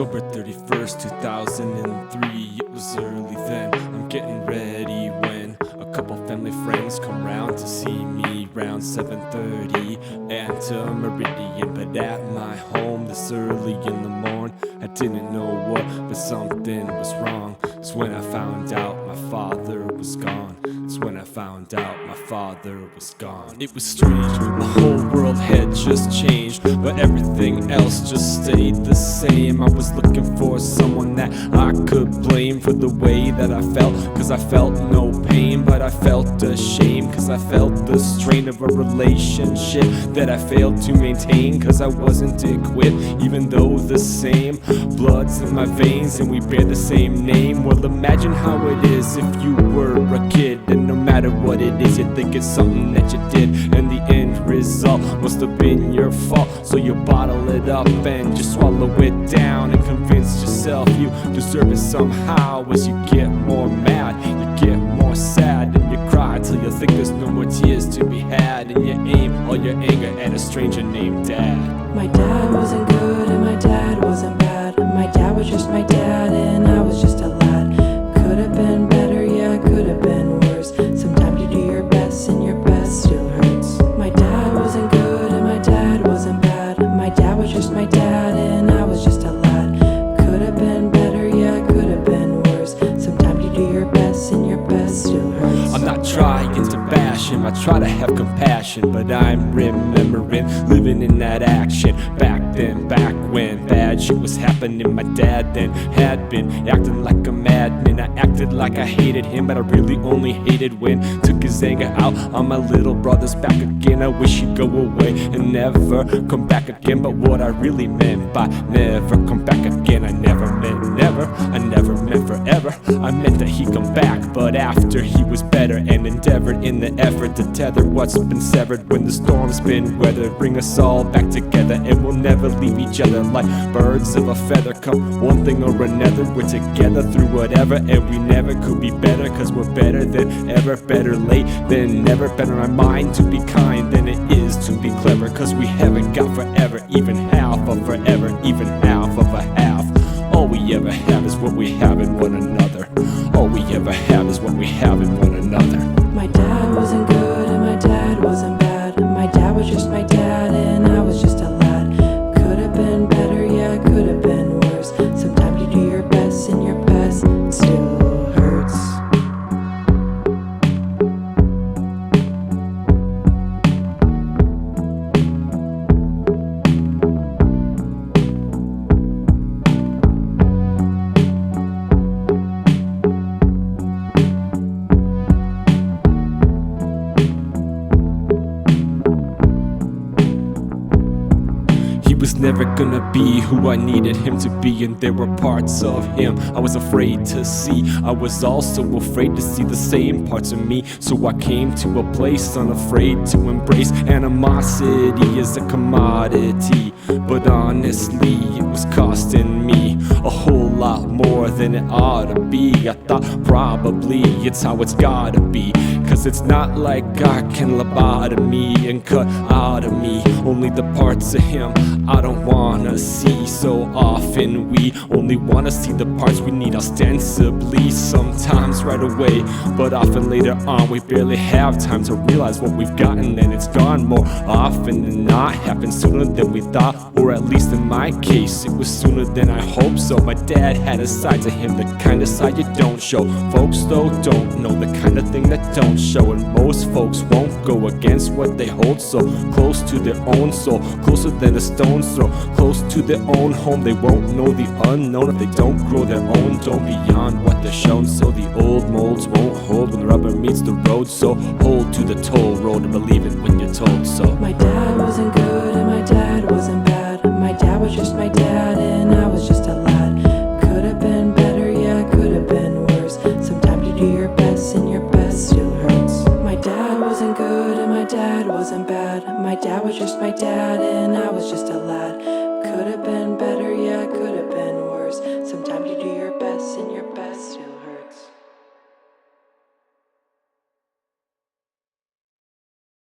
October 31st, 2003. It was early then, I'm getting ready when a couple family friends come round to see me round 7:30 and to Meridian. But at my home this early in the morn, I didn't know what, but something was wrong. It's when I found out my father was gone. It's when I found out my father was gone. It was strange, the whole world had just changed, but everything else just stayed the same. I was looking for someone that I could blame for the way that I felt, cause I felt no pain, but I felt ashamed, cause I felt the strain of a relationship that I failed to maintain, cause I wasn't equipped, even though the same blood's in my veins and we bear the same name. Well, imagine how it is if you were a kid, and no matter what it is, you think it's something that you did, and the end result must have been your fault. So you bottle it up and just swallow it down and convince yourself you deserve it somehow. As you get more mad, you get more sad, and you cry till you think there's no more tears to be had, and you aim all your anger at a stranger named Dad. My dad wasn't good and my dad wasn't bad. My dad was just my dad and I was just a lad. Could have been better, yeah, could have been worse. Sometimes you do your best and your best still hurts. My dad wasn't good and my dad wasn't bad. My dad was just my dad and I was just a lad. Could have been better, yeah, could have been worse. Sometimes you do your best and your best still hurts. I'm not trying to bash him, I try to have compassion, but I'm remembering living in that action. Back then, back when bad shit was happening, my dad then had been acting like a madman. I acted like I hated him, but I really only hated when took his anger out on my little brother's back again. I wish he'd go away and never come back again, but what I really meant by never come back again, I never meant never, I never meant forever. I meant that he'd come back, but after he was better, and endeavored in the effort to tether what's been severed. When the storm's been weathered, bring us all back together, and we'll never leave each other like birds of a feather. Come one thing or another, we're together through whatever, and we never could be better, cause we're better than ever. Better late than never, better in my mind to be kind than it is to be clever, cause we haven't got forever, even half of forever, even half of a half. All we ever have is what we have in one another. All we ever have is what we have in one another. My dad wasn't good and my dad wasn't bad. My dad was just my dad and I was just a lad. Could have been better, yeah, could have been worse. Sometimes you do your best and your best still hurts. Was never gonna be who I needed him to be, and there were parts of him I was afraid to see. I was also afraid to see the same parts of me, so I came to a place unafraid to embrace animosity as a commodity. But honestly, it was costing me a whole lot more than it ought to be. I thought probably it's how it's gotta be, cause it's not like I can lobotomy and cut out of me only the parts of him I don't wanna see. So often we only wanna see the parts we need ostensibly, sometimes right away, but often later on we barely have time to realize what we've gotten, and it's gone. More often than not, happens sooner than we thought, or at least in my case it was sooner than I hoped. So my dad had a side to him, the kind of side you don't show. Folks though don't know the kind of thing that don't show, and most folks won't go against what they hold so close to their own soul, closer than a stone's throw, close to their own home. They won't know the unknown if they don't grow their own dome beyond what they're shown. So the old molds won't hold when the rubber meets the road, so hold to the toll road and believe it when you're told so. My dad wasn't good